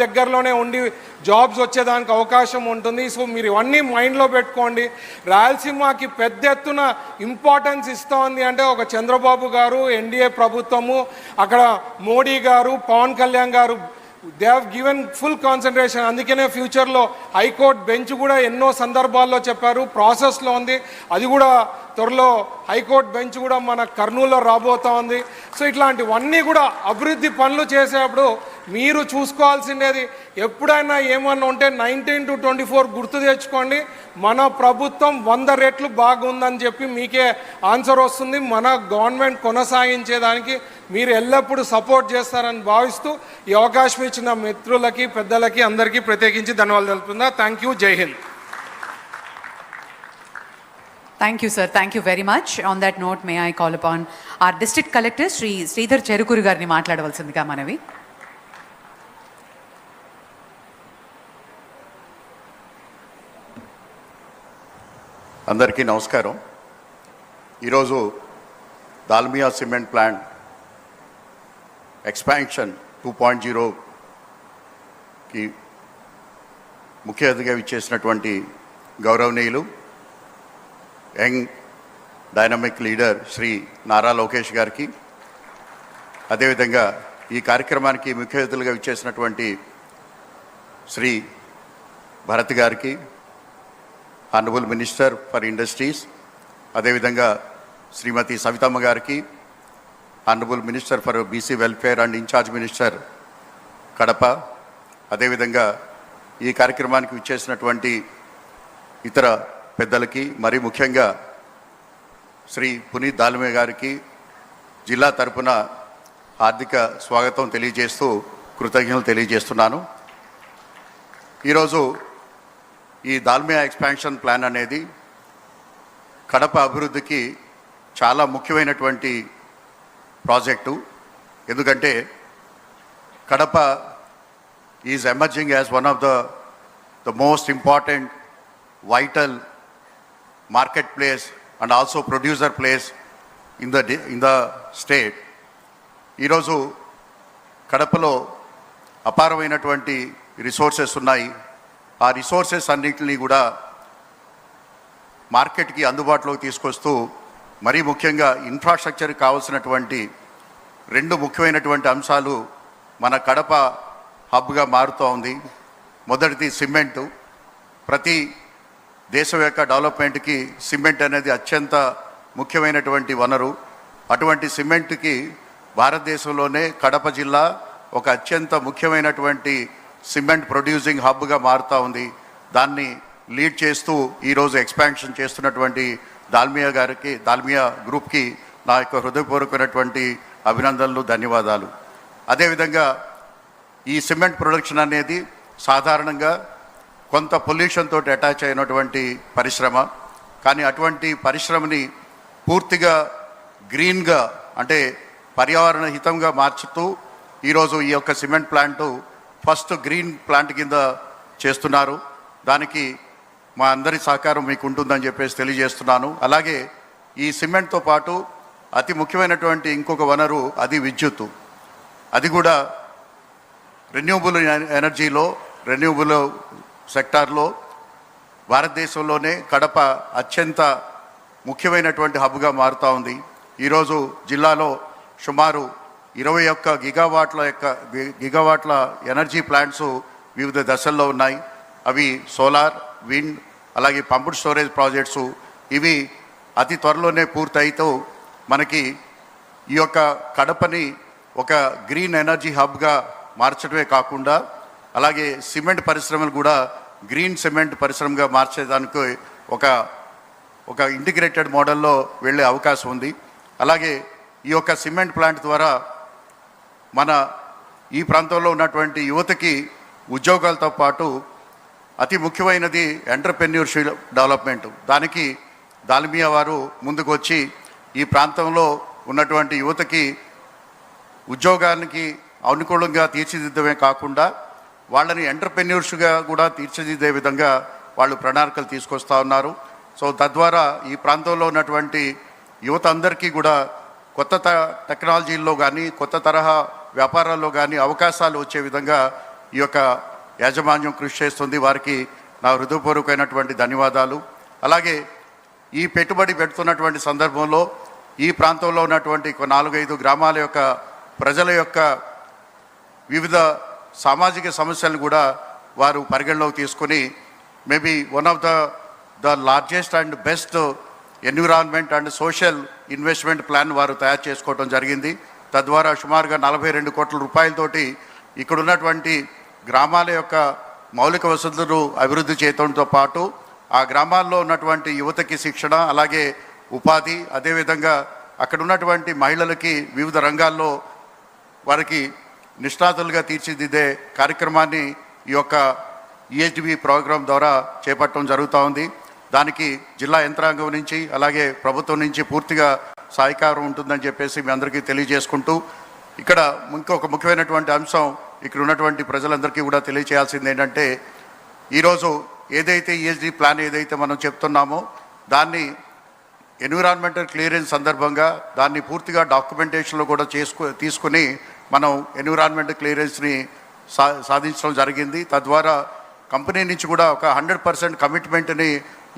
దగ్గరలోనే ఉండి జాబ్స్ వచ్చేదానికి అవకాశం ఉంటుంది. సో మీరు ఇవన్నీ మైండ్లో పెట్టుకోండి. రాయలసీమకి పెద్ద ఎత్తున ఇంపార్టెన్స్ ఇస్తోంది అంటే ఒక చంద్రబాబు గారు, ఎన్డీఏ ప్రభుత్వము, అక్కడ మోడీ గారు, పవన్ కళ్యాణ్ గారు, they have given full concentration. అందుకనే ఫ్యూచర్లో హైకోర్టు బెంచ్ కూడా ఎన్నో సందర్భాల్లో చెప్పారు, ప్రాసెస్లో ఉంది. అది కూడా త్వరలో హైకోర్టు బెంచ్ కూడా మన కర్నూలులో రాబోతా ఉంది. సో ఇట్లాంటివన్నీ కూడా అభివృద్ధి పనులు చేసేటప్పుడు మీరు చూసుకోవాల్సిండేది ఎప్పుడైనా ఏమన్నా ఉంటే 19 to 24 గుర్తు తెచ్చుకోండి. మన ప్రభుత్వం 100 రెట్లు బాగుందని చెప్పి మీకే ఆన్సర్ వస్తుంది. మన గవర్నమెంట్ కొనసాగించేదానికి మీరు ఎల్లప్పుడూ సపోర్ట్ చేస్తారని భావిస్తూ ఈ అవకాశం ఇచ్చిన మిత్రులకి, పెద్దలకి అందరికీ ప్రత్యేకించి ధన్యవాదాలు తెలుపుతున్నా. Thank you. జై Hind. Thank you, sir. Thank you very much. On that note, may I call upon our District Collector, Sri Sridhar Cherukuru గారిని మాట్లాడవలసిందిగా మనవి. అందరికీ నమస్కారం. ఈరోజు దాల్మియా సిమెంట్ ప్లాంట్ ఎక్స్పాన్షన్ 2.0కి ముఖ్య అతిథిగా ఇచ్చేసినటువంటి గౌరవనీయులు young dynamic leader Shri Nara Lokesh గారికి, అదేవిధంగా ఈ కార్యక్రమానికి ముఖ్య అతిథులుగా ఇచ్చేసినటువంటి శ్రీ భరత్ గారికి, హానబుల్ మినిస్టర్ ఫర్ ఇండస్ట్రీస్, అదేవిధంగా శ్రీమతి సవితమ్మ గారికి, honourable minister for BC welfare and in charge minister Kadapa, అదేవిధంగా ఈ కార్యక్రమానికి విచ్చేసినటువంటి ఇతర పెద్దలకి, మరి ముఖ్యంగా శ్రీ పునీత్ దాల్మియా గారికి జిల్లా తరపున హార్దిక స్వాగతం తెలియజేస్తూ కృతజ్ఞతలు తెలియజేస్తున్నాను. ఈరోజు ఈ దాల్మియా ఎక్స్పాన్షన్ ప్లాన్ అనేది కడప అభివృద్ధికి చాలా ముఖ్యమైనటువంటి ప్రాజెక్టు. ఎందుకంటే Kadapa is emerging as one of the most important vital market place and also producer place in the state. ఈరోజు కడపలో అపారమైనటువంటి రిసోర్సెస్ ఉన్నాయి. ఆ రిసోర్సెస్ అన్నింటినీ కూడా మార్కెట్కి అందుబాటులోకి తీసుకొస్తూ మరీ ముఖ్యంగా ఇన్ఫ్రాస్ట్రక్చర్కి కావాల్సినటువంటి 2 ముఖ్యమైనటువంటి అంశాలు మన కడప హబ్గా మారుతూ ఉంది. మొదటిది సిమెంటు. ప్రతి దేశం యొక్క డెవలప్మెంట్కి సిమెంట్ అనేది అత్యంత ముఖ్యమైనటువంటి వనరు. అటువంటి సిమెంట్కి భారతదేశంలోనే కడప జిల్లా ఒక అత్యంత ముఖ్యమైనటువంటి సిమెంట్ ప్రొడ్యూసింగ్ హబ్గా మారుతూ ఉంది. దాన్ని లీడ్ చేస్తూ ఈరోజు ఎక్స్పాన్షన్ చేస్తున్నటువంటి దాల్మియా గ్రూప్కి నా యొక్క హృదయపూర్వకమైనటువంటి అభినందనలు, ధన్యవాదాలు. అదేవిధంగా ఈ సిమెంట్ ప్రొడక్షన్ అనేది సాధారణంగా కొంత పొల్యూషన్ తోటి అటాచ్ అయినటువంటి పరిశ్రమ. కానీ అటువంటి పరిశ్రమని పూర్తిగా గ్రీన్గా, అంటే పర్యావరణ హితంగా మార్చుతూ ఈరోజు ఈ యొక్క cement plant first green plant కింద చేస్తున్నారు. దానికి మా అందరి సహకారం మీకు ఉంటుందని చెప్పేసి తెలియజేస్తున్నాను. అలాగే ఈ సిమెంట్తో పాటు అతి ముఖ్యమైనటువంటి ఇంకొక వనరు అది విద్యుత్తు. అది కూడా రెన్యూబుల్ ఎనర్జీలో, రెన్యూబుల్ సెక్టార్లో భారతదేశంలోనే కడప అత్యంత ముఖ్యమైనటువంటి హబ్గా మారుతూ ఉంది. ఈరోజు జిల్లాలో సుమారు 21 గిగావాట్ల ఎనర్జీ ప్లాంట్స్ వివిధ దశల్లో ఉన్నాయి. అవి సోలార్, విండ్, అలాగే పంప్డ్ స్టోరేజ్ ప్రాజెక్ట్స్. ఇవి అతి త్వరలోనే పూర్తయితూ మనకి ఈ యొక్క కడపని ఒక గ్రీన్ ఎనర్జీ హబ్గా మార్చడమే కాకుండా అలాగే సిమెంట్ పరిశ్రమలు కూడా గ్రీన్ సిమెంట్ పరిశ్రమగా మార్చేదానికి ఒక ఇంటిగ్రేటెడ్ మోడల్లో వెళ్ళే అవకాశం ఉంది. అలాగే ఈ యొక్క సిమెంట్ ప్లాంట్ ద్వారా మన ఈ ప్రాంతంలో ఉన్నటువంటి యువతకి ఉద్యోగాలతో పాటు అతి ముఖ్యమైనది ఎంటర్‌ప్రెన్యూర్‌షిప్ డెవలప్మెంట్. దానికి దాల్మియా వారు ముందుకు వచ్చి ఈ ప్రాంతంలో ఉన్నటువంటి యువతకి ఉద్యోగానికి అనుకూలంగా తీర్చిదిద్దమే కాకుండా వాళ్ళని ఎంటర్‌ప్రెన్యూర్స్‌గా కూడా తీర్చిదిద్దే విధంగా వాళ్ళు ప్రణాళికలు తీసుకొస్తూ ఉన్నారు. సో తద్వారా ఈ ప్రాంతంలో ఉన్నటువంటి యువత అందరికీ కూడా కొత్త టెక్నాలజీల్లో కానీ కొత్త తరహా వ్యాపారాల్లో కానీ అవకాశాలు వచ్చే విధంగా ఈ యొక్క యాజమాన్యం కృషి చేస్తుంది. వారికి నా హృదయపూర్వకమైనటువంటి ధన్యవాదాలు. అలాగే ఈ పెట్టుబడి పెడుతున్నటువంటి సందర్భంలో ఈ ప్రాంతంలో ఉన్నటువంటి 4-5 గ్రామాల యొక్క ప్రజల యొక్క వివిధ సామాజిక సమస్యలను కూడా వారు పరిగణలోకి తీసుకొని maybe one of the largest and best environment and social investment plan వారు తయారు చేసుకోవడం జరిగింది. తద్వారా సుమారుగా 42 కోట్ల రూపాయలతోటి ఇక్కడ ఉన్నటువంటి గ్రామాల యొక్క మౌలిక వసతులు అభివృద్ధి చేయడంతో పాటు ఆ గ్రామాల్లో ఉన్నటువంటి యువతకి శిక్షణ, అలాగే ఉపాధి, అదేవిధంగా అక్కడ ఉన్నటువంటి మహిళలకి వివిధ రంగాల్లో వారికి నిష్ణాతులుగా తీర్చిదిద్దే కార్యక్రమాన్ని ఈ యొక్క ఈహెచ్డిబి ప్రోగ్రాం ద్వారా చేపట్టడం జరుగుతూ ఉంది. దానికి జిల్లా యంత్రాంగం నుంచి అలాగే ప్రభుత్వం నుంచి పూర్తిగా సహకారం ఉంటుందని చెప్పేసి మీ అందరికీ తెలియజేసుకుంటూ, ఇక్కడ ఇంకొక ముఖ్యమైనటువంటి అంశం ఇక్కడ ఉన్నటువంటి ప్రజలందరికీ కూడా తెలియచేయాల్సింది ఏంటంటే, ఈరోజు ఏదైతే ఈహెచ్డి ప్లాన్ ఏదైతే మనం చెప్తున్నామో దాన్ని ఎన్విరాన్మెంటల్ క్లియరెన్స్ సందర్భంగా దాన్ని పూర్తిగా డాక్యుమెంటేషన్లో కూడా తీసుకుని మనం ఎన్విరాన్మెంటల్ క్లియరెన్స్ని సాధించడం జరిగింది. తద్వారా కంపెనీ నుంచి కూడా ఒక 100% కమిట్మెంట్ని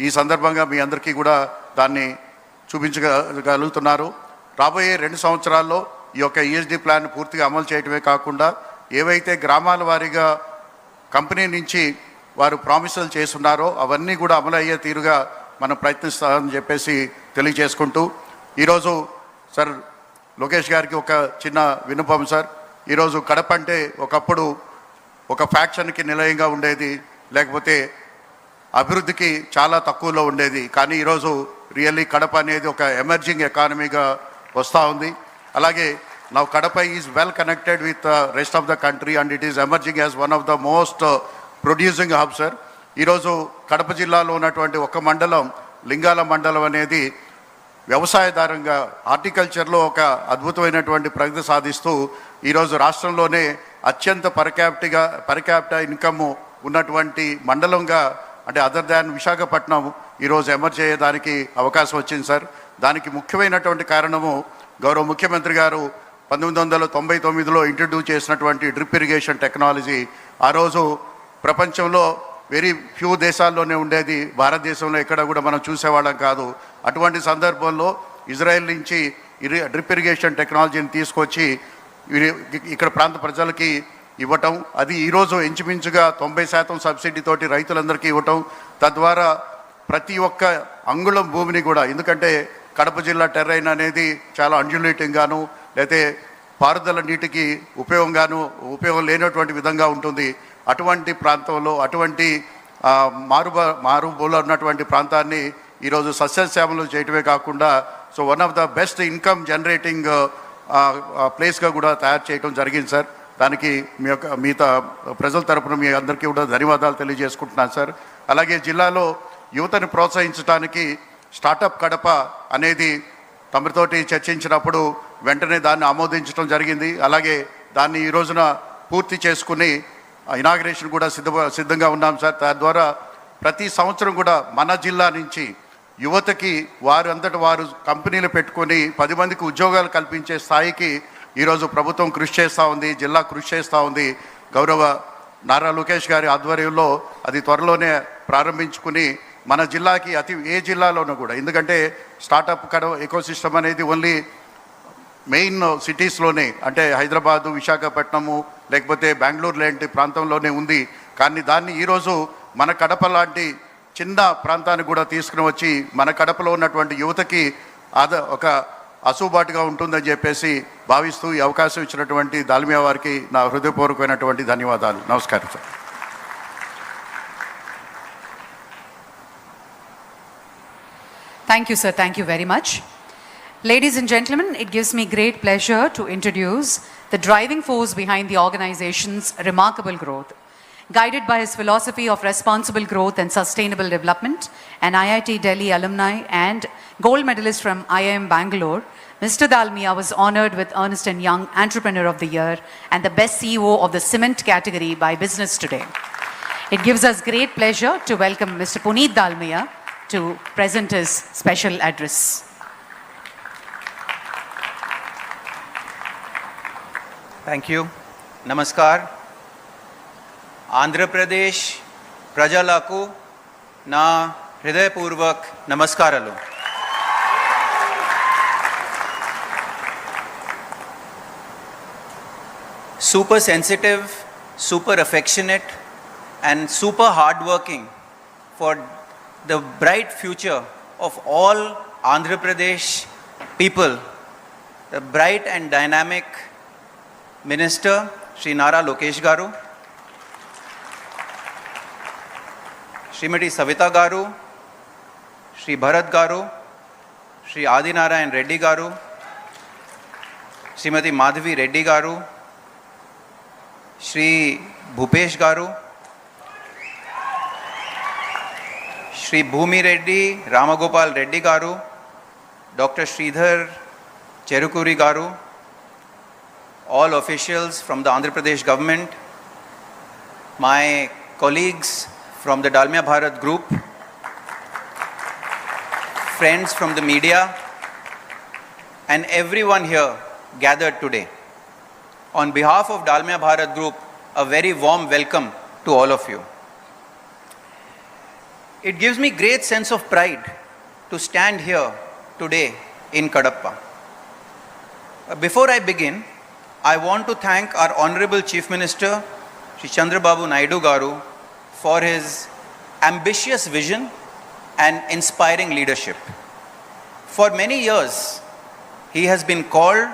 ఈ సందర్భంగా మీ అందరికీ కూడా దాన్ని చూపించగలుగుతున్నారు. రాబోయే 2 సంవత్సరాల్లో ఈ యొక్క ఈహెచ్డి ప్లాన్ పూర్తిగా అమలు చేయడమే కాకుండా ఏవైతే గ్రామాల వారీగా కంపెనీ నుంచి వారు ప్రామిసులు చేస్తున్నారో అవన్నీ కూడా అమలు అయ్యే తీరుగా మనం ప్రయత్నిస్తామని చెప్పేసి తెలియజేసుకుంటూ, ఈరోజు సార్ లోకేష్ గారికి ఒక చిన్న విన్నపం సార్. ఈరోజు కడప అంటే ఒకప్పుడు ఒక ఫ్యాక్షన్కి నిలయంగా ఉండేది, లేకపోతే అభివృద్ధికి చాలా తక్కువలో ఉండేది. కానీ ఈరోజు రియల్లీ కడప అనేది ఒక ఎమర్జింగ్ ఎకానమీగా వస్తూ ఉంది. అలాగే now Kadapa is well connected with rest of the country and it is emerging as one of the most producing hub sir. ఈరోజు కడప జిల్లాలో ఉన్నటువంటి ఒక మండలం, లింగాల మండలం అనేది వ్యవసాయదారంగా హార్టికల్చర్లో ఒక అద్భుతమైనటువంటి ప్రగతి సాధిస్తూ ఈరోజు రాష్ట్రంలోనే అత్యంత పర్క్యాపిటా ఇన్కమ్ ఉన్నటువంటి మండలంగా, అంటే అదర్ దాన్ విశాఖపట్నం, ఈరోజు ఎమర్జ్ అయ్యేదానికి అవకాశం వచ్చింది సార్. దానికి ముఖ్యమైనటువంటి కారణము గౌరవ ముఖ్యమంత్రి గారు 1999లో ఇంట్రడ్యూస్ చేసినటువంటి డ్రిప్ ఇరిగేషన్ టెక్నాలజీ. ఆ రోజు ప్రపంచంలో వెరీ ఫ్యూ దేశాల్లోనే ఉండేది, భారతదేశంలో ఎక్కడ కూడా మనం చూసేవాళ్ళం కాదు. అటువంటి సందర్భంలో ఇజ్రాయెల్ నుంచి డ్రిప్ ఇరిగేషన్ టెక్నాలజీని తీసుకొచ్చి ఇక్కడ ప్రాంత ప్రజలకి ఇవ్వటం, అది ఈరోజు ఇంచుమించుగా 90% సబ్సిడీతోటి రైతులందరికీ ఇవ్వటం, తద్వారా ప్రతి ఒక్క అంగుళం భూమిని కూడా, ఎందుకంటే కడప జిల్లా టెర్రైన్ అనేది చాలా అంజులేటింగ్గాను లేకపోతే పారుదల నీటికి ఉపయోగం లేనటువంటి విధంగా ఉంటుంది. అటువంటి ప్రాంతంలో అటువంటి మారుమూల ఉన్నటువంటి ప్రాంతాన్ని ఈరోజు సస్యశ్యామలు చేయటమే కాకుండా so one of the best income generating ప్లేస్గా కూడా తయారు చేయడం జరిగింది సార్. దానికి మిగతా ప్రజల తరపున మీ అందరికీ కూడా ధన్యవాదాలు తెలియజేసుకుంటున్నాను సార్. అలాగే జిల్లాలో యువతని ప్రోత్సహించడానికి స్టార్టప్ కడప అనేది తమరితోటి చర్చించినప్పుడు వెంటనే దాన్ని ఆమోదించడం జరిగింది. అలాగే దాన్ని ఈ రోజున పూర్తి చేసుకుని ఇనాగ్రేషన్ కూడా సిద్ధంగా ఉన్నాం సార్. తద్వారా ప్రతి సంవత్సరం కూడా మన జిల్లా నుంచి యువతకి వారంతట వారు కంపెనీలు పెట్టుకొని 10 మందికి ఉద్యోగాలు కల్పించే స్థాయికి ఈరోజు ప్రభుత్వం కృషి చేస్తూ ఉంది, జిల్లా కృషి చేస్తూ ఉంది. గౌరవ నారా లోకేష్ గారి ఆధ్వర్యంలో అది త్వరలోనే ప్రారంభించుకుని మన జిల్లాకి ఏ జిల్లాలోనూ కూడా, ఎందుకంటే స్టార్టప్ ఎకోసిస్టమ్ అనేది ఓన్లీ మెయిన్ సిటీస్లోనే, అంటే హైదరాబాదు, విశాఖపట్నము లేకపోతే బెంగళూరు లాంటి ప్రాంతంలోనే ఉంది. కానీ దాన్ని ఈరోజు మన కడప లాంటి చిన్న ప్రాంతాన్ని కూడా తీసుకుని వచ్చి మన కడపలో ఉన్నటువంటి యువతకి ఒక అసూబాటుగా ఉంటుందని చెప్పేసి భావిస్తూ ఈ అవకాశం ఇచ్చినటువంటి దాల్మియా వారికి నా హృదయపూర్వకమైనటువంటి ధన్యవాదాలు. నమస్కారం sir. Thank you, sir. Thank you very much. Ladies and gentlemen, it gives me great pleasure to introduce the driving force behind the organization's remarkable growth. Guided by his philosophy of responsible growth and sustainable development, an IIT Delhi alumni and gold medalist from IIM Bangalore, Mr. Dalmia was honored with Ernst & Young Entrepreneur of the Year and the Best CEO of the Cement category by Business Today. It gives us great pleasure to welcome Mr. Puneet Dalmia to present his special address. Thank you. Namaskar. Andhra Pradesh ప్రజలకు నా హృదయపూర్వక నమస్కారాలు. Super sensitive, super affectionate and super hardworking for the bright future of all Andhra Pradesh people, the bright and dynamic Minister Sri.N. Lokesh garu, Srimati Savita garu, Sri Bharat garu, Sri Adinarayan Reddy garu, Srimati Madhavi Reddy garu, Sri Bhupesh garu, Sri Bhumi Reddy, Ramagopal Reddy garu, Dr. Sridhar Cherukuri garu, all officials from the Andhra Pradesh government, my colleagues from the Dalmia Bharat group, friends from the media, and everyone here gathered today. On behalf of Dalmia Bharat Group, a very warm welcome to all of you. It gives me great sense of pride to stand here today in Kadapa. Before I begin, I want to thank our Honorable Chief Minister, Sri Chandrababu Naidu Garu, for his ambitious vision and inspiring leadership. For many years, he has been called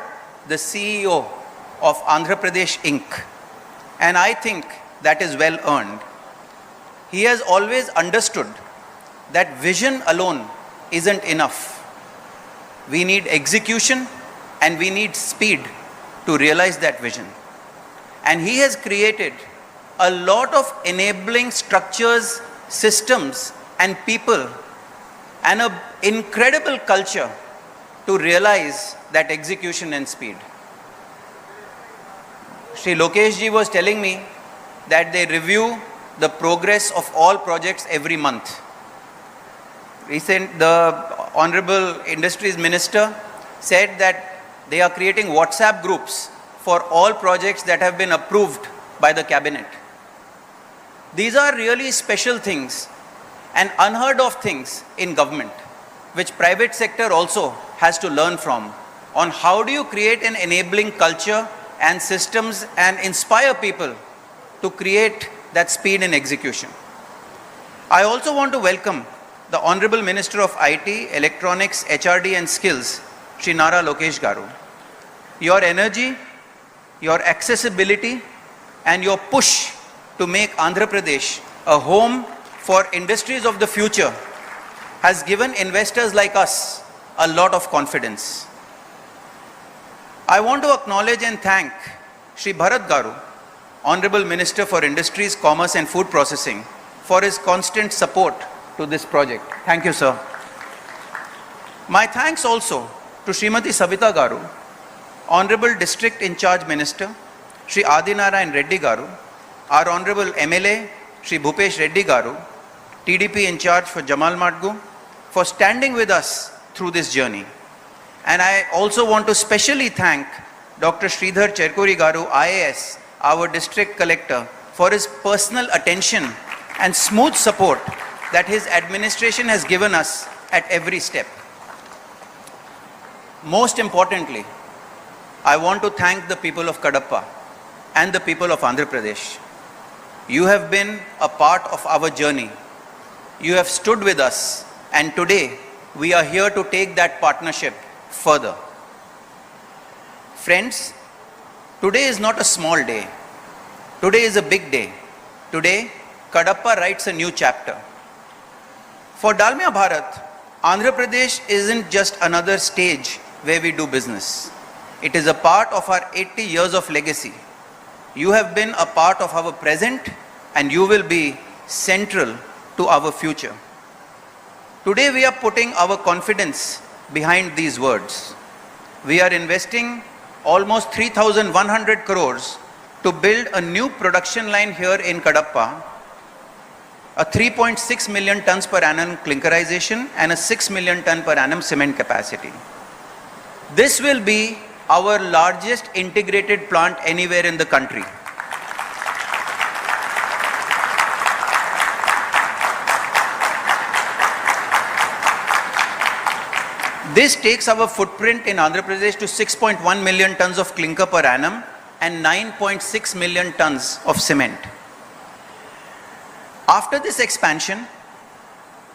the CEO of Andhra Pradesh Inc. And I think that is well earned. He has always understood that vision alone isn't enough. We need execution and we need speed to realize that vision. And he has created a lot of enabling structures, systems and people and an incredible culture to realize that execution and speed. Sri Lokesh ji was telling me that they review the progress of all projects every month. The Honorable Industries Minister said that they are creating WhatsApp groups for all projects that have been approved by the cabinet. These are really special things and unheard of things in government, which private sector also has to learn from, on how do you create an enabling culture and systems and inspire people to create that speed in execution. I also want to welcome the Honorable Minister of IT, Electronics, HRD and Skills, Sri.N. Lokesh garu. Your energy, your accessibility and your push to make Andhra Pradesh a home for industries of the future has given investors like us a lot of confidence. I want to acknowledge and thank Sri Bharat garu, Honorable Minister for Industries, Commerce and Food Processing, for his constant support to this project. Thank you, sir. My thanks also to Srimati Savita garu, Honorable District in Charge Minister, Sri Adinarayan Reddy garu, our Honorable MLA, Sri Bhupesh Reddy garu, TDP in charge for Jamal Madgu, for standing with us through this journey. And I also want to specially thank Dr. Sridhar Cherukuri garu, IAS, our district collector, for his personal attention and smooth support that his administration has given us at every step. Most importantly, I want to thank the people of Kadapa and the people of Andhra Pradesh. You have been a part of our journey. You have stood with us, and today we are here to take that partnership further. Friends, today is not a small day. Today is a big day. Today, Kadapa writes a new chapter. For Dalmia Bharat, Andhra Pradesh isn't just another stage where we do business. It is a part of our 80 years of legacy. You have been a part of our present and you will be central to our future. Today we are putting our confidence behind these words. We are investing almost 3,100 crores to build a new production line here in Kadapa, a 3.6 million tons per annum clinkerization and a 6 million ton per annum cement capacity. This will be our largest integrated plant anywhere in the country. This takes our footprint in Andhra Pradesh to 6.1 million tons of clinker per annum and 9.6 million tons of cement. After this expansion,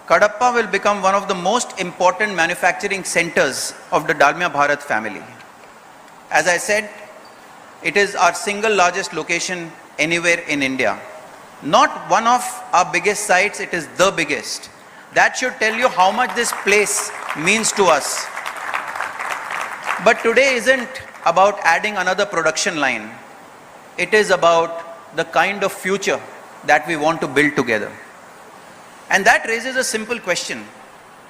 Kadapa will become one of the most important manufacturing centers of the Dalmia Bharat family. As I said, it is our single largest location anywhere in India. Not one of our biggest sites, it is the biggest. That should tell you how much this place means to us. But today isn't about adding another production line. It is about the kind of future that we want to build together. And that raises a simple question.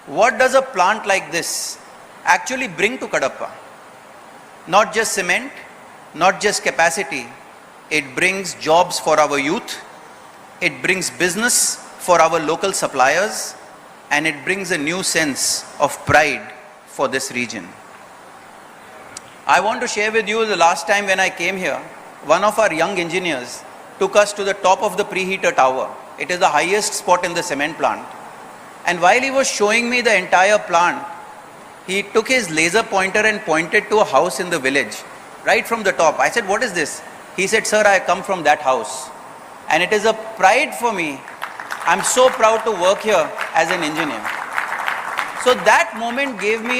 What does a plant like this actually bring to Kadapa? Not just cement, not just capacity. It brings jobs for our youth. It brings business for our local suppliers. And it brings a new sense of pride for this region. I want to share with you the last time when I came here, one of our young engineers took us to the top of the preheater tower. It is the highest spot in the cement plant. And while he was showing me the entire plant, he took his laser pointer and pointed to a house in the village, right from the top. I said, "What is this?" He said, "Sir, I come from that house." And it is a pride for me. I'm so proud to work here as an engineer. So that moment gave me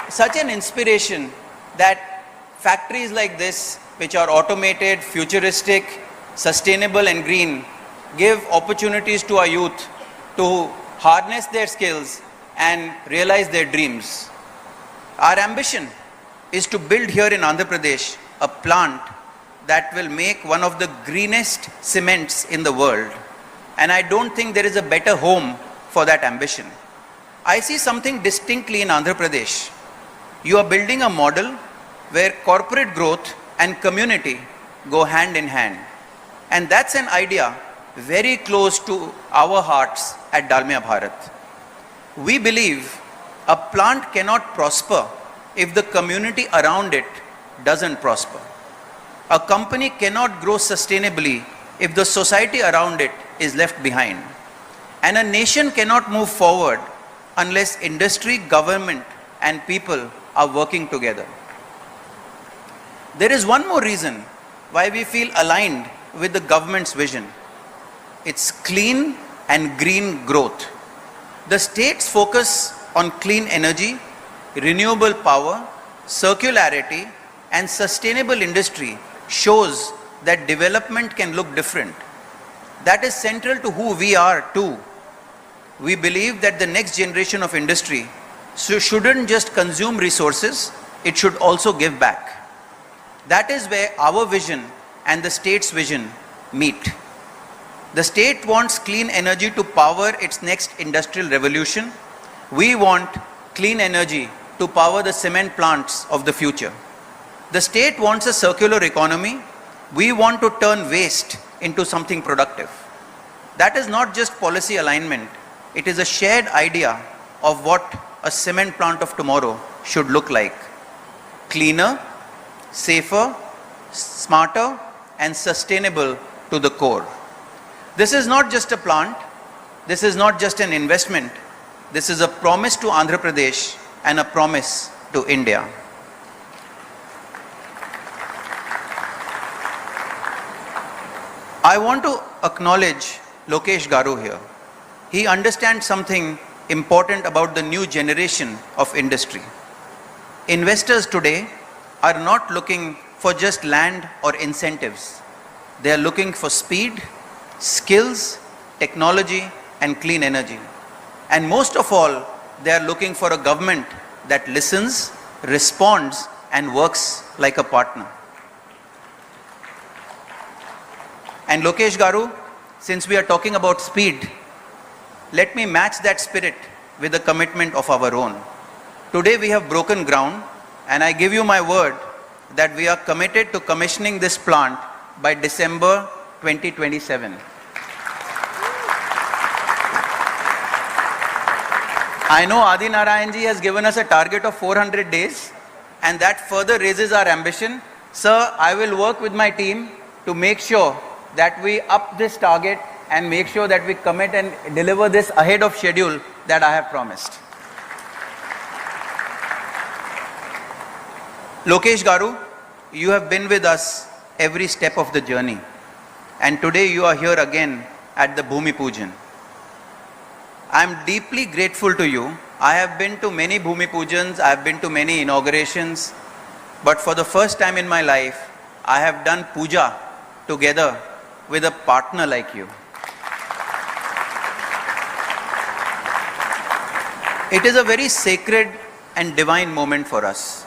such an inspiration that factories like this, which are automated, futuristic, sustainable and green, give opportunities to our youth to harness their skills and realize their dreams. Our ambition is to build here in Andhra Pradesh a plant that will make one of the greenest cements in the world. And I don't think there is a better home for that ambition. I see something distinctly in Andhra Pradesh. You are building a model where corporate growth and community go hand in hand. And that's an idea very close to our hearts at Dalmia Bharat. We believe a plant cannot prosper if the community around it doesn't prosper. A company cannot grow sustainably if the society around it is left behind. And a nation cannot move forward unless industry, government, and people are working together. There is one more reason why we feel aligned with the government's vision. It's clean and green growth. The state's focus on clean energy, renewable power, circularity, and sustainable industry shows that development can look different. That is central to who we are too. We believe that the next generation of industry shouldn't just consume resources, it should also give back. That is where our vision and the state's vision meet. The state wants clean energy to power its next industrial revolution. We want clean energy to power the cement plants of the future. The state wants a circular economy. We want to turn waste into something productive. That is not just policy alignment. It is a shared idea of what a cement plant of tomorrow should look like. Cleaner, safer, smarter, and sustainable to the core. This is not just a plant. This is not just an investment. This is a promise to Andhra Pradesh and a promise to India. I want to acknowledge Lokesh Garu here. He understands something important about the new generation of industry. Investors today are not looking for just land or incentives. They are looking for speed, skills, technology, and clean energy. And most of all, they are looking for a government that listens, responds, and works like a partner. And Lokesh Garu, since we are talking about speed, let me match that spirit with a commitment of our own. Today we have broken ground, and I give you my word that we are committed to commissioning this plant by December 2027. I know Adi Narayanji has given us a target of 400 days, and that further raises our ambition. Sir, I will work with my team to make sure that we up this target and make sure that we commit and deliver this ahead of schedule that I have promised. Lokesh Garu, you have been with us every step of the journey. And today you are here again at the Bhumi Pujan. I am deeply grateful to you. I have been to many Bhumi Pujans, I have been to many inaugurations, but for the first time in my life, I have done puja together with a partner like you. It is a very sacred and divine moment for us.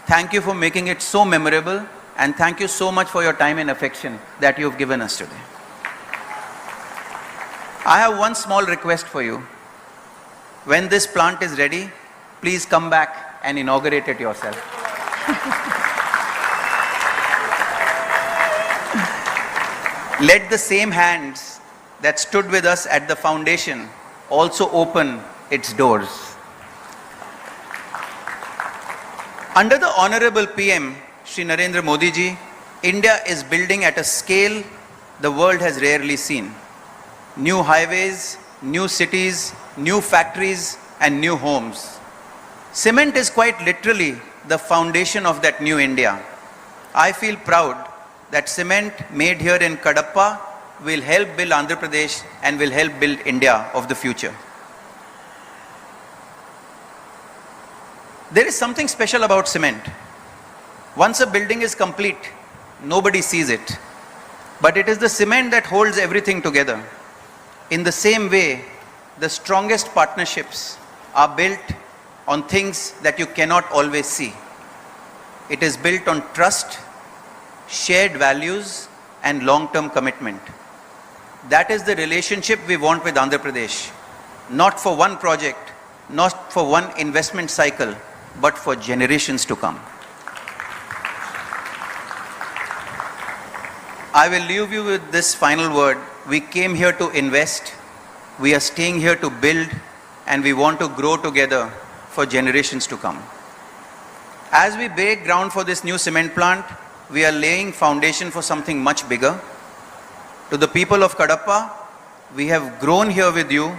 Thank you for making it so memorable, and thank you so much for your time and affection that you have given us today. I have one small request for you. When this plant is ready, please come back and inaugurate it yourself. Let the same hands that stood with us at the foundation also open its doors. Under the Honorable PM, Sri Narendra Modi ji, India is building at a scale the world has rarely seen. New highways, new cities, new factories, and new homes. Cement is quite literally the foundation of that new India. I feel proud that cement made here in Kadapa will help build Andhra Pradesh and will help build India of the future. There is something special about cement. Once a building is complete, nobody sees it. But it is the cement that holds everything together. In the same way, the strongest partnerships are built on things that you cannot always see. It is built on trust, shared values, and long-term commitment. That is the relationship we want with Andhra Pradesh. Not for one project, not for one investment cycle, but for generations to come. I will leave you with this final word. We came here to invest, we are staying here to build, and we want to grow together for generations to come. As we break ground for this new cement plant, we are laying foundation for something much bigger. To the people of Kadapa, we have grown here with you,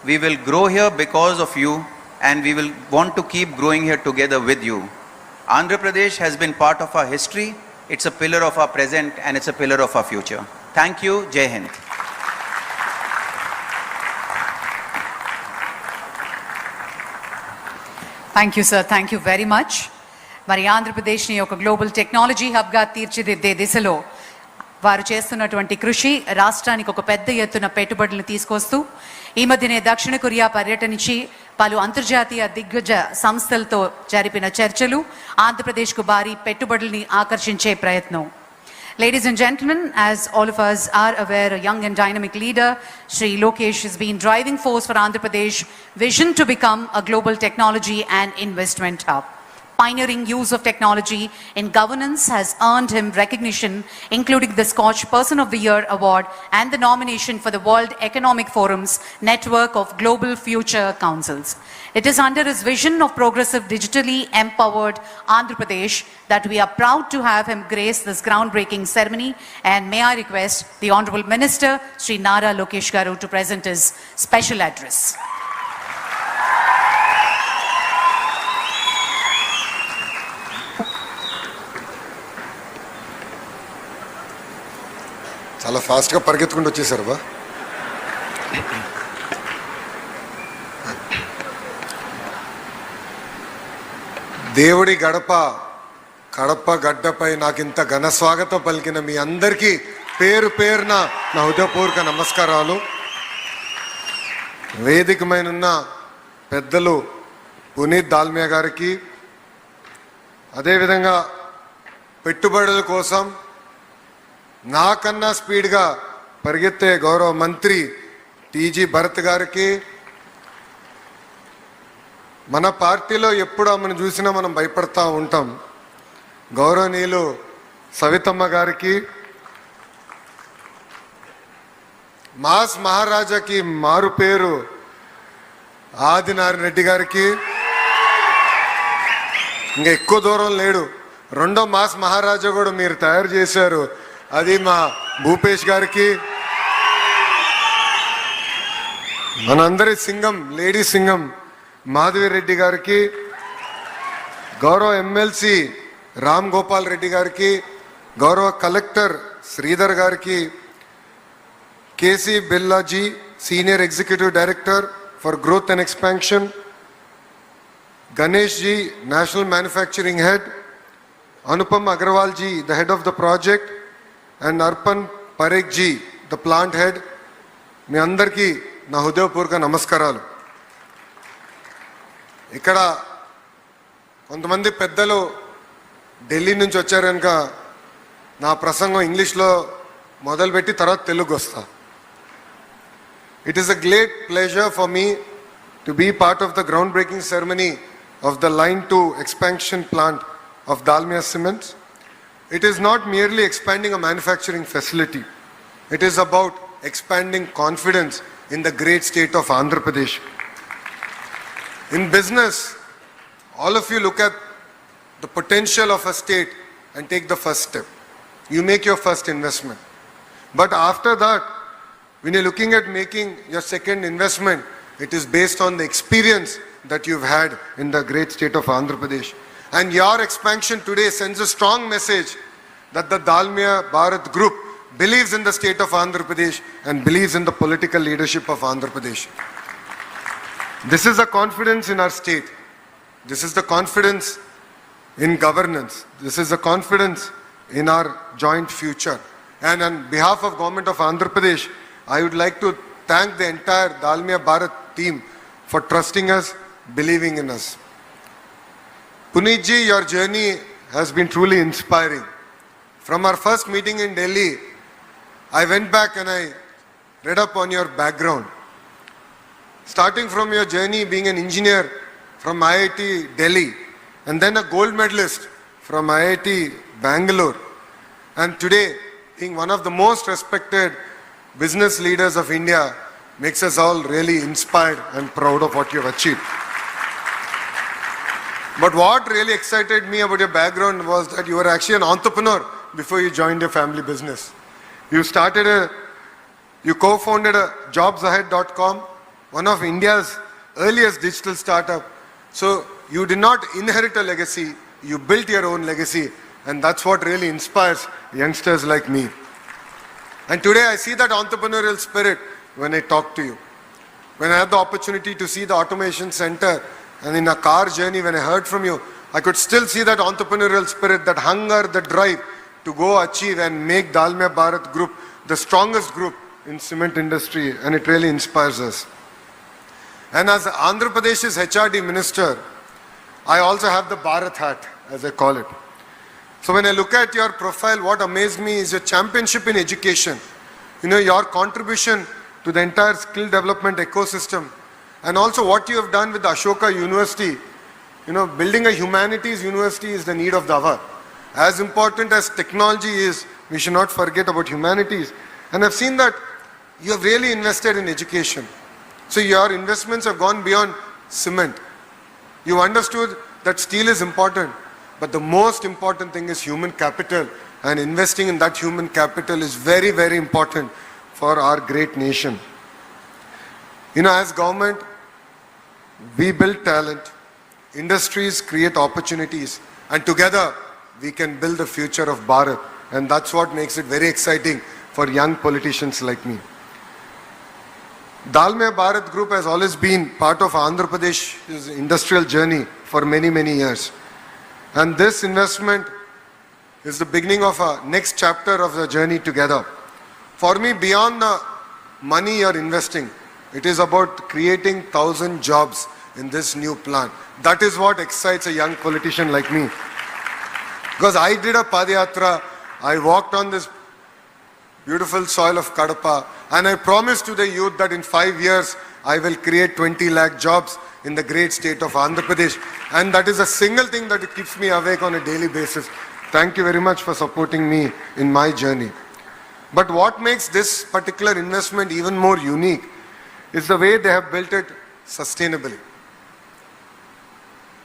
we will grow here because of you, and we will want to keep growing here together with you. Andhra Pradesh has been part of our history, it's a pillar of our present, and it's a pillar of our future. Thank you, Jai Hind. Thank you sir, thank you very much. మరి ఆంధ్రప్రదేశ్ని ఒక global technology హబ్గా తీర్చిదిద్దే దిశలో వారు చేస్తున్నటువంటి కృషి, రాష్ట్రానికి ఒక పెద్ద ఎత్తున పెట్టుబడులను తీసుకొస్తూ ఈ మధ్యనే దక్షిణ కొరియా పర్యటించి పలు అంతర్జాతీయ దిగ్గజ సంస్థలతో జరిపిన చర్చలు ఆంధ్రప్రదేశ్కు భారీ పెట్టుబడుల్ని ఆకర్షించే ప్రయత్నం. Ladies and gentlemen, as all of us are aware, a young and dynamic leader, Sri Lokesh has been driving force for Andhra Pradesh vision to become a global technology and investment hub. Pioneering use of technology in governance has earned him recognition, including the Scotch Person of the Year award and the nomination for the World Economic Forum's network of Global Future Councils. It is under his vision of progressive, digitally empowered Andhra Pradesh that we are proud to have him grace this groundbreaking ceremony, and may I request the Honorable Minister, Sri Nara Lokesh Garu, to present his special address. చాలా ఫాస్ట్గా పరిగెత్తుకుంటూ వచ్చేసారు బా. దేవుడి గడప కడప గడ్డపై నాకు ఇంత ఘన స్వాగతం పలికిన మీ అందరికీ పేరు పేరున నా హృదయపూర్వక నమస్కారాలు. వేదికమైన పెద్దలు పునీత్ దాల్మియా గారికి, అదేవిధంగా పెట్టుబడుల కోసం నాకన్నా స్పీడ్గా పరిగెత్తే గౌరవ మంత్రి టీజీ భరత్ గారికి, మన పార్టీలో ఎప్పుడు ఆమెను చూసినా మనం భయపడతా ఉంటాం, గౌరవనీయులు సవితమ్మ గారికి, మాస్ మహారాజాకి మారు పేరు ఆదినారాయణ రెడ్డి గారికి, ఇంకా ఎక్కువ దూరం లేడు, రెండో మాస్ మహారాజా కూడా మీరు తయారు చేశారు, అది మా భూపేష్ గారికి, మనందరి సింగం లేడీ సింగం మాధవి రెడ్డి గారికి, గౌరవ ఎమ్మెల్సీ రామ్ గోపాల్ రెడ్డి గారికి, గౌరవ కలెక్టర్ శ్రీధర్ గారికి, KC Birlaji, senior executive director for growth and expansion, Ganesh ji, National Manufacturing Head, Anupam Agrawal ji, the head of the project, and Arpan Parekh ji, the plant head. మీ అందరికీ నా హృదయపూర్వక నమస్కారాలు. ఇక్కడ కొంతమంది పెద్దలు ఢిల్లీ నుంచి వచ్చారు కనుక నా ప్రసంగం ఇంగ్లీష్లో మొదలుపెట్టి తర్వాత తెలుగు వస్తా. It is a great pleasure for me to be part of the groundbreaking ceremony of the Line 2 expansion plant of Dalmia Cements. It is not merely expanding a manufacturing facility. It is about expanding confidence in the great state of Andhra Pradesh. In business, all of you look at the potential of a state and take the first step. You make your first investment. But after that, when you're looking at making your second investment, it is based on the experience that you've had in the great state of Andhra Pradesh. And your expansion today sends a strong message that the Dalmia Bharat Group believes in the state of Andhra Pradesh and believes in the political leadership of Andhra Pradesh. This is the confidence in our state. This is the confidence in governance. This is the confidence in our joint future. And on behalf of Government of Andhra Pradesh, I would like to thank the entire Dalmia Bharat team for trusting us, believing in us. Puneet ji, your journey has been truly inspiring. From our first meeting in Delhi, I went back and I read up on your background. Starting from your journey being an engineer from IIT Delhi and then a gold medalist from IIT Bangalore, and today being one of the most respected business leaders of India makes us all really inspired and proud of what you have achieved. But what really excited me about your background was that you were actually an entrepreneur before you joined your family business. You co-founded a jobsahead.com, one of India's earliest digital startup. So you did not inherit a legacy, you built your own legacy, and that's what really inspires youngsters like me. And today I see that entrepreneurial spirit when I talk to you. When I had the opportunity to see the automation center and in a car journey, when I heard from you, I could still see that entrepreneurial spirit, that hunger, the drive to go achieve and make Dalmia Bharat Group the strongest group in cement industry, and it really inspires us. And as Andhra Pradesh's HRD minister, I also have the Bharat hat, as I call it. So when I look at your profile, what amazed me is your championship in education. You know, your contribution to the entire skill development ecosystem, and also what you have done with Ashoka University. You know, building a humanities university is the need of the hour. As important as technology is, we should not forget about humanities. And I've seen that you have really invested in education. So your investments have gone beyond cement. You understood that steel is important, but the most important thing is human capital, and investing in that human capital is very, very important for our great nation. You know, as government, we build talent, industries create opportunities, and together we can build the future of Bharat. And that's what makes it very exciting for young politicians like me. Dalmia Bharat Group has always been part of Andhra Pradesh's industrial journey for many, many years. And this investment is the beginning of a next chapter of the journey together. For me, beyond the money you're investing, it is about creating 1,000 jobs in this new plant. That is what excites a young politician like me. Because I did a Padayatra, I walked on this beautiful soil of Kadapa, and I promised to the youth that in 5 years, I will create 20 lakh jobs in the great state of Andhra Pradesh. And that is a single thing that keeps me awake on a daily basis. Thank you very much for supporting me in my journey. But what makes this particular investment even more unique is the way they have built it sustainably.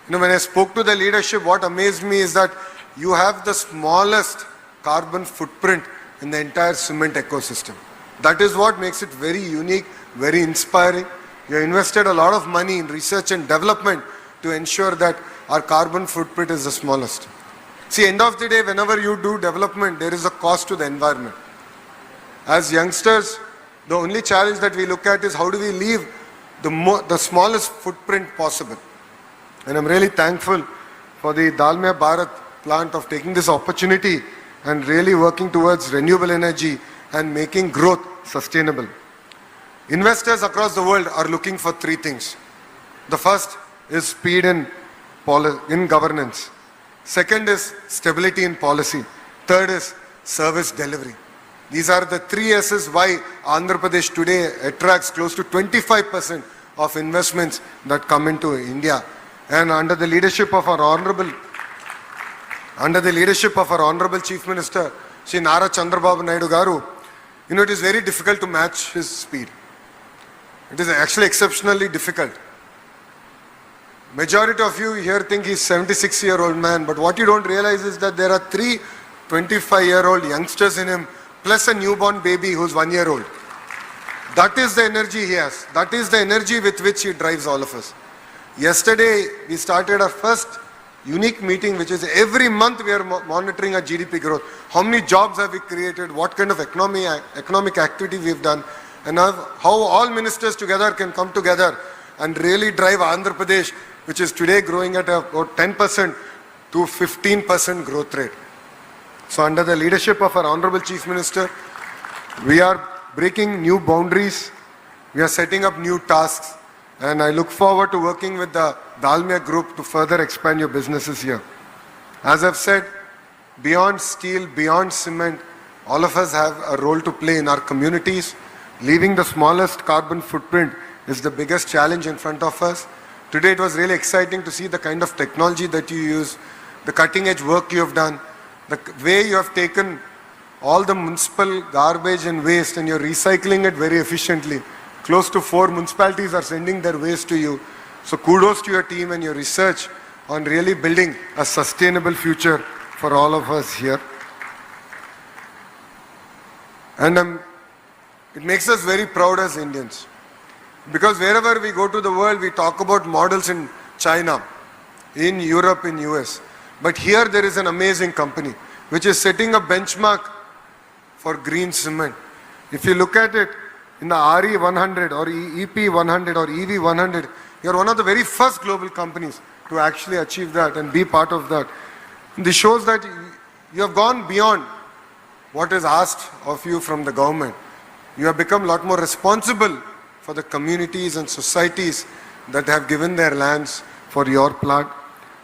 You know, when I spoke to the leadership, what amazed me is that you have the smallest carbon footprint in the entire cement ecosystem. That is what makes it very unique, very inspiring. You have invested a lot of money in research and development to ensure that our carbon footprint is the smallest. See, end of the day, whenever you do development, there is a cost to the environment. As youngsters, the only challenge that we look at is how do we leave the smallest footprint possible. And I'm really thankful for the Dalmia Bharat plant of taking this opportunity and really working towards renewable energy and making growth sustainable. Investors across the world are looking for three things. The first is speed in governance. Second is stability in policy. Third is service delivery. These are the three S's why Andhra Pradesh today attracts close to 25% of investments that come into India. And under the leadership of our honorable Chief Minister, Sri Nara Chandrababu Naidu Garu, it is very difficult to match his speed. It is actually exceptionally difficult. Majority of you here think he's 76-year-old man, but what you don't realize is that there are 3 25-year-old youngsters in him, plus a newborn baby who's 1 year old. That is the energy he has. That is the energy with which he drives all of us. Yesterday, we started our first unique meeting, which is every month we are monitoring our GDP growth. How many jobs have we created? What kind of economic activity we've done? And how all ministers together can come together and really drive Andhra Pradesh, which is today growing at about 10% to 15% growth rate. So under the leadership of our Honorable Chief Minister, we are breaking new boundaries, we are setting up new tasks, and I look forward to working with the Dalmia Group to further expand your businesses here. As I've said, beyond steel, beyond cement, all of us have a role to play in our communities. Leaving the smallest carbon footprint is the biggest challenge in front of us. Today it was really exciting to see the kind of technology that you use, the cutting edge work you have done, the way you have taken all the municipal garbage and waste and you're recycling it very efficiently. Close to 4 municipalities are sending their waste to you. So kudos to your team and your research on really building a sustainable future for all of us here. And it makes us very proud as Indians. Because wherever we go to the world, we talk about models in China, in Europe, in US. But here there is an amazing company which is setting a benchmark for green cement. If you look at it in the RE100 or EP100 or EV100, you are one of the very first global companies to actually achieve that and be part of that. And this shows that you have gone beyond what is asked of you from the government. You have become a lot more responsible for the communities and societies that have given their lands for your plant.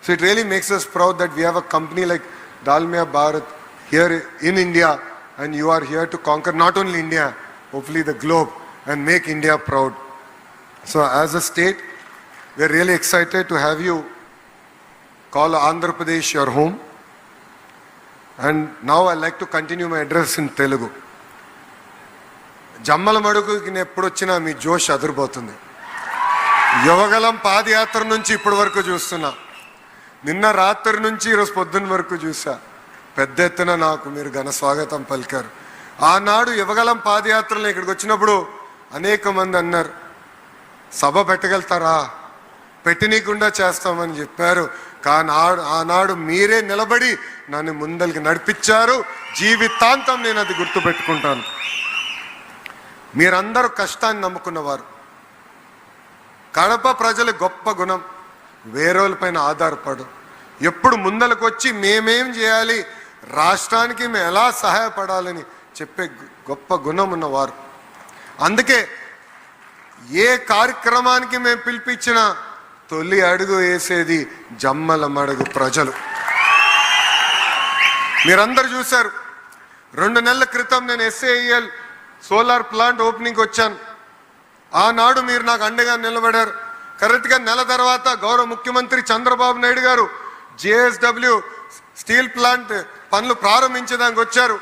So it really makes us proud that we have a company like Dalmia Bharat here in India, and you are here to conquer not only India, hopefully the globe, and make India proud. So as a state, we are really excited to have you call Andhra Pradesh your home. And now I'd like to continue my address in Telugu. జమ్మల మడుగుకి ఎప్పుడు వచ్చినా మీ జోష్ అదిరిపోతుంది. యువగలం పాదయాత్ర నుంచి ఇప్పటి వరకు చూస్తున్నా. నిన్న రాత్రి నుంచి ఈరోజు పొద్దున్న వరకు చూసా. పెద్ద ఎత్తున నాకు మీరు ఘన స్వాగతం పలికారు. ఆనాడు యువగలం పాదయాత్రలో ఇక్కడికి వచ్చినప్పుడు అనేక మంది అన్నారు, సభ పెట్టగలుగుతారా, పెట్టనీయకుండా చేస్తామని చెప్పారు. కానీ ఆనాడు మీరే నిలబడి నన్ను ముందరికి నడిపించారు. జీవితాంతం నేను అది గుర్తుపెట్టుకుంటాను. మీరందరూ కష్టాన్ని నమ్ముకున్నవారు. కడప ప్రజల గొప్ప గుణం వేరేపైన ఆధారపడు, ఎప్పుడు ముందలకు వచ్చి మేమేం చేయాలి, రాష్ట్రానికి మేము ఎలా సహాయపడాలని చెప్పే గొప్ప గుణం ఉన్నవారు. అందుకే ఏ కార్యక్రమానికి మేము పిలిపించినా తొలి అడుగు వేసేది జమ్మల మడుగు ప్రజలు. మీరందరూ చూశారు, 2 నెలల క్రితం నేను SAEL సోలార్ ప్లాంట్ ఓపెనింగ్కి వచ్చాను. ఆనాడు మీరు నాకు అండగా నిలబడారు. కరెక్ట్గా నెల తర్వాత గౌరవ ముఖ్యమంత్రి చంద్రబాబు నాయుడు గారు JSW స్టీల్ ప్లాంట్ పనులు ప్రారంభించడానికి వచ్చారు.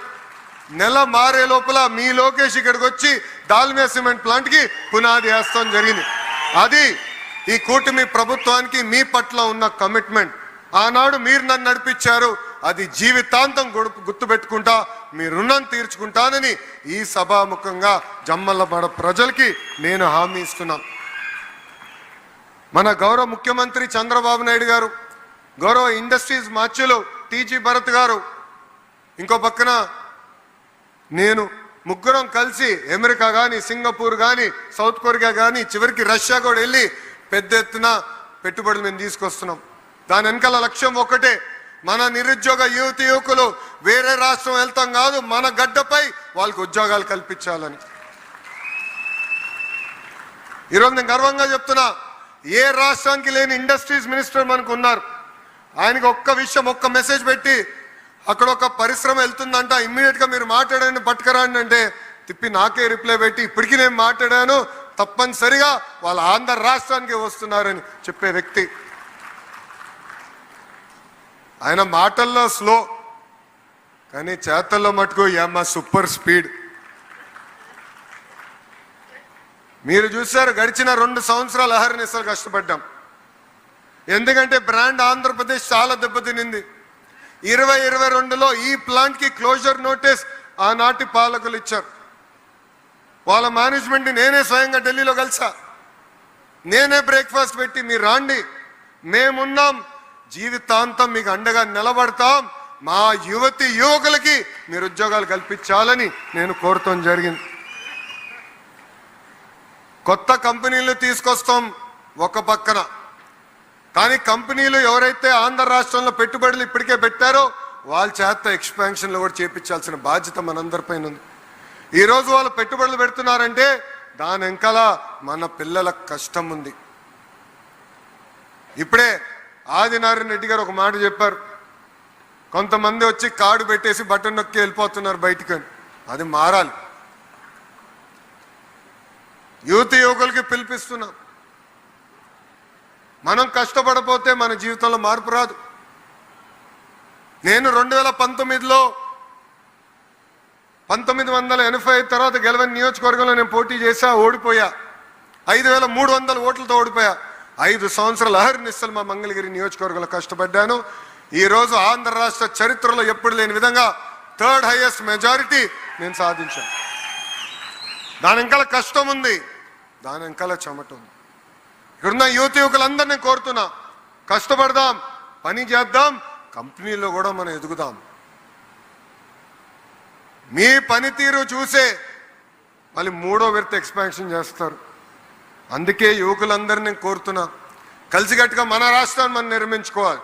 నెల మారే లోపల మీ లోకేష్ ఇక్కడికి వచ్చి దాల్మియా సిమెంట్ ప్లాంట్కి పునాది వేస్తాం జరిగింది. అది ఈ కూటమి ప్రభుత్వానికి మీ పట్ల ఉన్న కమిట్మెంట్. ఆనాడు మీరు నన్ను నడిపించారు, అది జీవితాంతం గుర్తుపెట్టుకుంటా, మీ రుణం తీర్చుకుంటానని ఈ సభాముఖంగా జమ్మలమడ ప్రజలకి నేను హామీ ఇస్తున్నాను. మన గౌరవ ముఖ్యమంత్రి చంద్రబాబు నాయుడు గారు, గౌరవ ఇండస్ట్రీస్ మార్చులు టీజీ భరత్ గారు, ఇంకో పక్కన నేను, ముగ్గురం కలిసి అమెరికా కానీ, సింగపూర్ కానీ, సౌత్ కొరియా కానీ, చివరికి రష్యా కూడా వెళ్ళి పెద్ద ఎత్తున పెట్టుబడులు మేము తీసుకొస్తున్నాం. దాని వెనకాల లక్ష్యం ఒక్కటే, మన నిరుద్యోగ యువకులు వేరే రాష్ట్రం వెళ్తాం కాదు, మన గడ్డపై వాళ్ళకి ఉద్యోగాలు కల్పించాలని. ఈరోజు నేను గర్వంగా చెప్తున్నా, ఏ రాష్ట్రానికి లేని ఇండస్ట్రీస్ మినిస్టర్ మనకు ఉన్నారు. ఆయనకి ఒక్క విషయం, ఒక్క మెసేజ్ పెట్టి అక్కడ ఒక పరిశ్రమ వెళ్తుందంట, ఇమ్మీడియట్గా మీరు మాట్లాడండి పట్టుకరాండి అంటే తిప్పి నాకే రిప్లై పెట్టి ఇప్పటికీ నేను మాట్లాడాను, తప్పనిసరిగా వాళ్ళ ఆంధ్ర రాష్ట్రానికి వస్తున్నారని చెప్పే వ్యక్తి. ఆయన మాటల్లో స్లో, కానీ చేతల్లో మటుకు ఏమ్మా సూపర్ స్పీడ్. మీరు చూశారు, గడిచిన 2 సంవత్సరాలు అహర్నిశలు కష్టపడ్డాం. ఎందుకంటే బ్రాండ్ ఆంధ్రప్రదేశ్ చాలా దెబ్బతినింది. 2022లో ఈ ప్లాంట్కి క్లోజర్ నోటీస్ ఆనాటి పాలకులు ఇచ్చారు. వాళ్ళ మేనేజ్మెంట్ని నేనే స్వయంగా ఢిల్లీలో కలిసా. నేనే బ్రేక్ఫాస్ట్ పెట్టి మీరు రాండి, మేమున్నాం, జీవితాంతం మీకు అండగా నిలబడతాం, మా యువకులకి మీరు ఉద్యోగాలు కల్పించాలని నేను కోరటం జరిగింది. కొత్త కంపెనీలు తీసుకొస్తాం ఒక పక్కన, కానీ కంపెనీలు ఎవరైతే ఆంధ్ర రాష్ట్రంలో పెట్టుబడులు ఇప్పటికే పెట్టారో వాళ్ళ చేత ఎక్స్పాన్షన్లు కూడా చేపించాల్సిన బాధ్యత మనందరిపైన ఉంది. ఈరోజు వాళ్ళు పెట్టుబడులు పెడుతున్నారంటే దాని వెనకాల మన పిల్లల కష్టం ఉంది. ఇప్పుడే ఆదినారాయణ రెడ్డి గారు ఒక మాట చెప్పారు, కొంతమంది వచ్చి కార్డు పెట్టేసి బటన్ నొక్కి వెళ్ళిపోతున్నారు బయటికి. అది మారాలి. యువకులకి పిలిపిస్తున్నాం, మనం కష్టపడపోతే మన జీవితంలో మార్పు రాదు. నేను 2019లో 1985 తర్వాత గెలవని నియోజకవర్గంలో నేను పోటీ చేశా, ఓడిపోయా. 5300 ఓట్లతో ఓడిపోయా. 5 సంవత్సరాలు అహర్నిశలు మా మంగళగిరి నియోజకవర్గంలో కష్టపడ్డాను. ఈరోజు ఆంధ్ర రాష్ట్ర చరిత్రలో ఎప్పుడు లేని విధంగా 3rd హైయెస్ట్ మెజారిటీ నేను సాధించాను. దాని వెనకాల కష్టం ఉంది, దాని వెనకాల చెమట ఉంది. ఇక్కడున్న యువకులందరినీ నేను కోరుతున్నా, కష్టపడదాం, పని చేద్దాం, కంపెనీలో కూడా మనం ఎదుగుదాం. మీ పనితీరు చూసే మళ్ళీ 3వ విడత ఎక్స్పాన్షన్ చేస్తారు. అందుకే యువకులందరినీ నేను కోరుతున్నా, కలిసికట్టుగా మన రాష్ట్రాన్ని మనం నిర్మించుకోవాలి.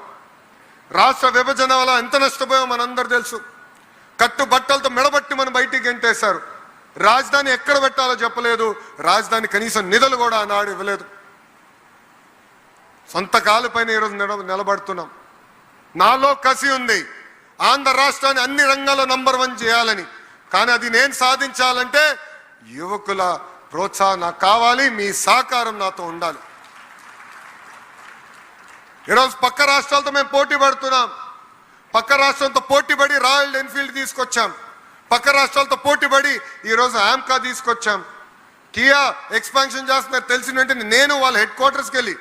రాష్ట్ర విభజన వల్ల ఎంత నష్టపోయామో మనందరూ తెలుసు. కట్టుబట్టలతో మెడబట్టి మనం బయటికి గెంటేశారు. రాజధాని ఎక్కడ పెట్టాలో చెప్పలేదు, రాజధాని కనీసం నిధులు కూడా ఆనాడు ఇవ్వలేదు. సొంత కాలుపైన ఈరోజు నిలబడుతున్నాం. నాలో కసి ఉంది, ఆంధ్ర రాష్ట్రాన్ని అన్ని రంగాల్లో నంబర్ 1 చేయాలని. కానీ అది నేను సాధించాలంటే యువకుల ప్రోత్సాహం నాకు కావాలి, మీ సహకారం నాతో ఉండాలి. ఈరోజు పక్క రాష్ట్రాలతో మేము పోటీ పడుతున్నాం. పక్క రాష్ట్రంతో పోటీపడి రాయల్ ఎన్ఫీల్డ్ తీసుకొచ్చాం. పక్క రాష్ట్రాలతో పోటీపడి ఈరోజు ఆమ్కా తీసుకొచ్చాం. కియా ఎక్స్పాన్షన్ చేస్తున్నారు తెలిసిన వెంటనే నేను వాళ్ళ హెడ్ క్వార్టర్స్కి వెళ్ళి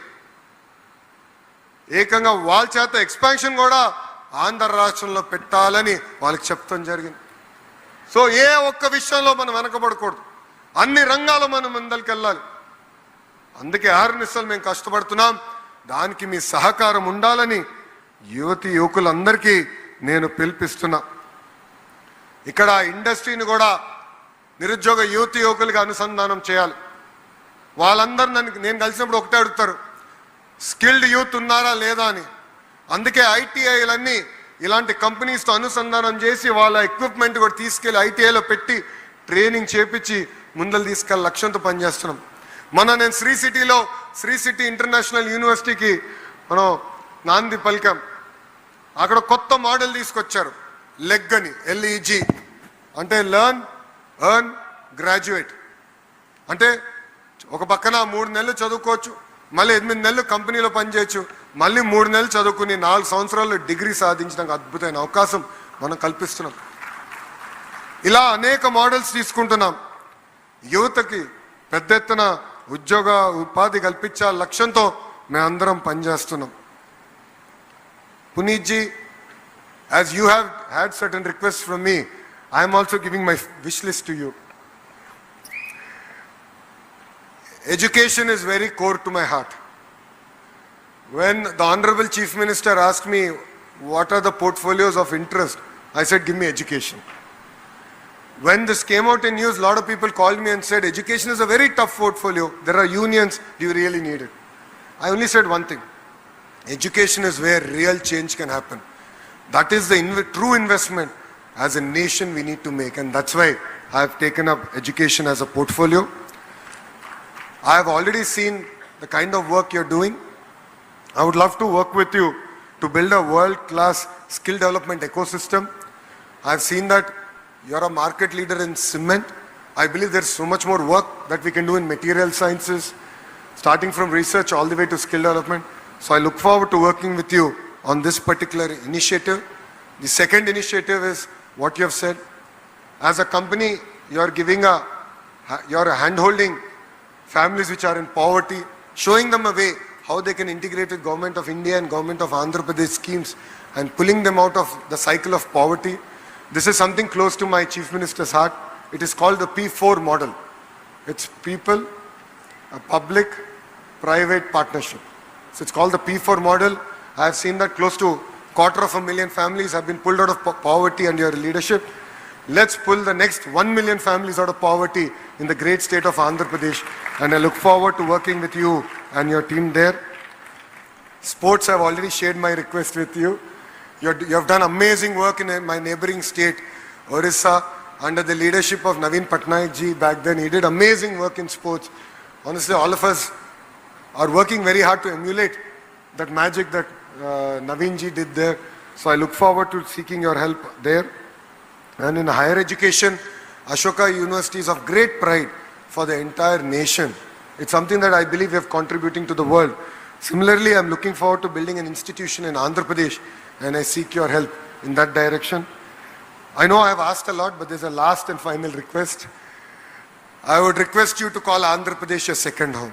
ఏకంగా వాళ్ళ చేత ఎక్స్పాన్షన్ కూడా ఆంధ్ర రాష్ట్రంలో పెట్టాలని వాళ్ళకి చెప్తాం జరిగింది. సో ఏ ఒక్క విషయంలో మనం వెనకబడకూడదు, అన్ని రంగాల్లో మనం ముందరికి వెళ్ళాలి. అందుకే అహర్నిశలు మేము కష్టపడుతున్నాం. దానికి మీ సహకారం ఉండాలని యువకులందరికీ నేను పిలిపిస్తున్నా. ఇక్కడ ఇండస్ట్రీని కూడా నిరుద్యోగ యువకులకి అనుసంధానం చేయాలి. వాళ్ళందరూ నేను కలిసినప్పుడు ఒకటే అడుగుతారు, స్కిల్డ్ యూత్ ఉన్నారా లేదా అని. అందుకే ఐటీఐలన్నీ ఇలాంటి కంపెనీస్తో అనుసంధానం చేసి వాళ్ళ ఎక్విప్మెంట్ కూడా తీసుకెళ్ళి ఐటీఐలో పెట్టి ట్రైనింగ్ చేపించి ముందలు తీసుకెళ్ళి లక్ష్యంతో పనిచేస్తున్నాం. నేను శ్రీ సిటీ ఇంటర్నేషనల్ యూనివర్సిటీకి మనం నాంది పలికాం. అక్కడ కొత్త మోడల్ తీసుకొచ్చారు, లెగ్ అని, LEG అంటే లెర్న్ ఎర్న్ గ్రాడ్యుయేట్. అంటే ఒక పక్కన 3 నెలలు చదువుకోవచ్చు, మళ్ళీ 8 నెలలు కంపెనీలో పనిచేయచ్చు, మళ్ళీ 3 నెలలు చదువుకుని 4 సంవత్సరాల్లో డిగ్రీ సాధించడానికి అద్భుతమైన అవకాశం మనం కల్పిస్తున్నాం. ఇలా అనేక మోడల్స్ తీసుకుంటున్నాం. యువతకి పెద్ద ఎత్తున ఉపాధి కల్పించాల లక్ష్యంతో మేమందరం పనిచేస్తున్నాం. Puneet ji, as you have had certain requests from me, I am also giving my wish list to you. Education is very core to my heart. When the Honorable Chief Minister asked me what are the portfolios of interest? I said, give me education. When this came out in news, a lot of people called me and said, education is a very tough portfolio. There are unions. Do you really need it? I only said one thing. Education is where real change can happen. That is the true investment as a nation we need to make. And that's why I have taken up education as a portfolio. I have already seen the kind of work you're doing. I would love to work with you to build a world-class skill development ecosystem. I've seen that you're a market leader in cement. I believe there's so much more work that we can do in material sciences, starting from research all the way to skill development. So I look forward to working with you on this particular initiative. The second initiative is what you have said. As a company, you're hand-holding families which are in poverty, showing them a way how they can integrate with Government of India and Government of Andhra Pradesh schemes and pulling them out of the cycle of poverty. This is something close to my Chief Minister's heart. It is called the P4 model. It's people, a public, private partnership. So it's called the P4 model. I have seen that close to 250,000 families have been pulled out of poverty under your leadership. Let's pull the next 1 million families out of poverty in the great state of Andhra Pradesh. And I look forward to working with you and your team there. Sports, I've already shared my request with you. You have done amazing work in my neighboring state, Orissa, under the leadership of Naveen Patnaik ji back then. He did amazing work in sports. Honestly, all of us are working very hard to emulate that magic that Naveen ji did there. So I look forward to seeking your help there. And in higher education, Ashoka University is of great pride for the entire nation. It's something that I believe we are contributing to the world. Similarly, I'm looking forward to building an institution in Andhra Pradesh, and I seek your help in that direction. I know I've asked a lot, but there's a last and final request. I would request you to call Andhra Pradesh your second home.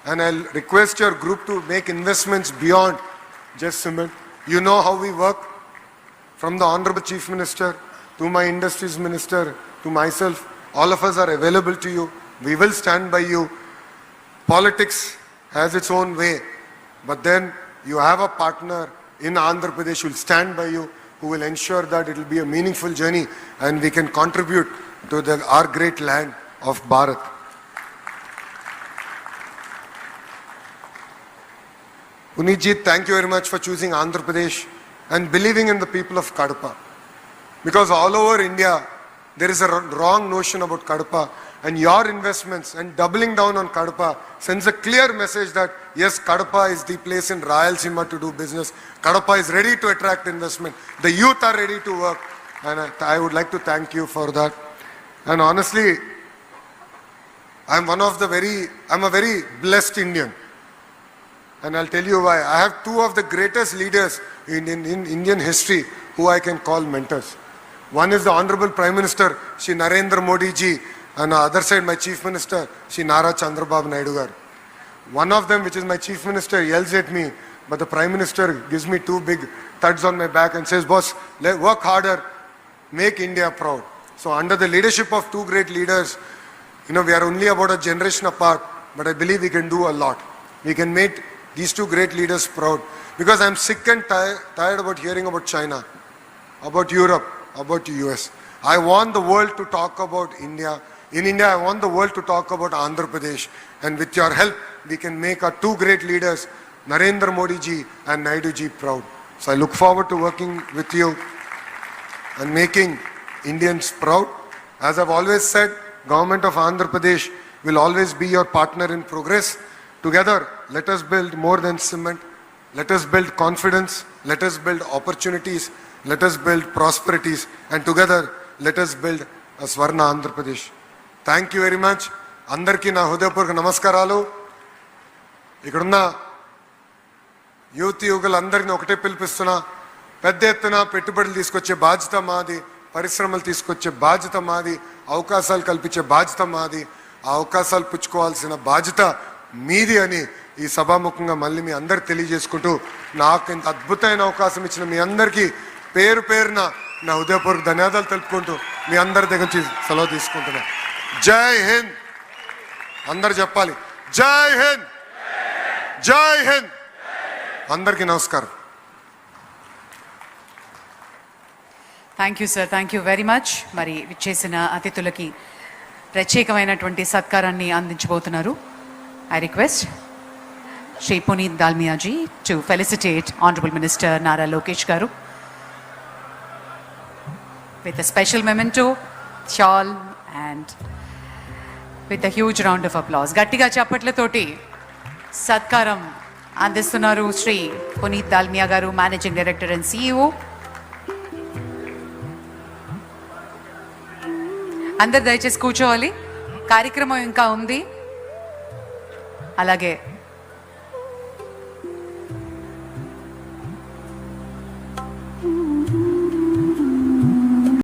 And I'll request your group to make investments beyond just cement. You know how we work. From the Honorable Chief Minister to my Industries Minister to myself, all of us are available to you. We will stand by you. Politics has its own way, but then you have a partner in Andhra Pradesh who will stand by you, who will ensure that it will be a meaningful journey and we can contribute to our great land of Bharat. Puneetji, thank you very much for choosing Andhra Pradesh and believing in the people of Kadapa. Because all over India, there is a wrong notion about Kadapa, and your investments and doubling down on Kadapa sends a clear message that yes, Kadapa is the place in Rayalaseema to do business. Kadapa is ready to attract investment. The youth are ready to work, and I would like to thank you for that. And honestly, I'm a very blessed Indian. And I'll tell you why. I have two of the greatest leaders in Indian history who I can call mentors. One is the Honorable Prime Minister, Sri Narendra Modi ji, and on the other side, my Chief Minister, Sri Nara Chandrababu Naidu gar. One of them, which is my Chief Minister, yells at me, but the Prime Minister gives me two big thuds on my back and says, boss, work harder, make India proud. So under the leadership of two great leaders, we are only about a generation apart, but I believe we can do a lot. We can make these two great leaders proud. Because I'm sick and tired about hearing about China, about Europe, about the US. I want the world to talk about India. In India, I want the world to talk about Andhra Pradesh. And with your help, we can make our two great leaders, Narendra Modi ji and Naidu ji, proud. So I look forward to working with you and making Indians proud. As I've always said, Government of Andhra Pradesh will always be your partner in progress. Together, let us build more than cement. Let us build confidence. Let us build opportunities. Let us build prosperities. And together, let us build a Swarna Andhra Pradesh. Thank you very much. Andarki na hudayapurvaka namaskaralu. Ikkadunna youth యువకులందరినీ ఒకటే పిలిపిస్తున్నా, పెద్ద ఎత్తున పెట్టుబడులు తీసుకొచ్చే బాధ్యత మాది, పరిశ్రమలు తీసుకొచ్చే బాధ్యత మాది, అవకాశాలు కల్పించే బాధ్యత మాది, ఆ అవకాశాలు పుచ్చుకోవాల్సిన బాధ్యత మీది అని ఈ సభాముఖంగా మళ్ళీ మీ అందరు తెలియజేసుకుంటూ, నాకు ఇంత అద్భుతమైన అవకాశం ఇచ్చిన మీ అందరికీ పేరు పేరున నా హృదయపూర్వక ధన్యవాదాలు తెలుపుకుంటూ మీ అందరి దగ్గర నుంచి సెలవు తీసుకుంటున్నా. జై హింద్. అందరు చెప్పాలి, జై హింద్, జై హింద్. అందరికీ నమస్కారం. Thank you sir, thank you very much. మరి విచ్చేసిన అతిథులకి ప్రత్యేకమైనటువంటి సత్కారాన్ని అందించబోతున్నారు. I request Shri Puneet Dalmiaji to felicitate honourable minister Nara Lokesh garu with a special memento, shawl and with a huge round of applause. గట్టిగా చప్పట్లతోటి సత్కారం అందిస్తున్నారు శ్రీ పునీత్ దాల్మియా గారు, మేనేజింగ్ డైరెక్టర్ అండ్ CEO. అందరు దయచేసి కూర్చోవాలి, కార్యక్రమం ఇంకా ఉంది. అలాగే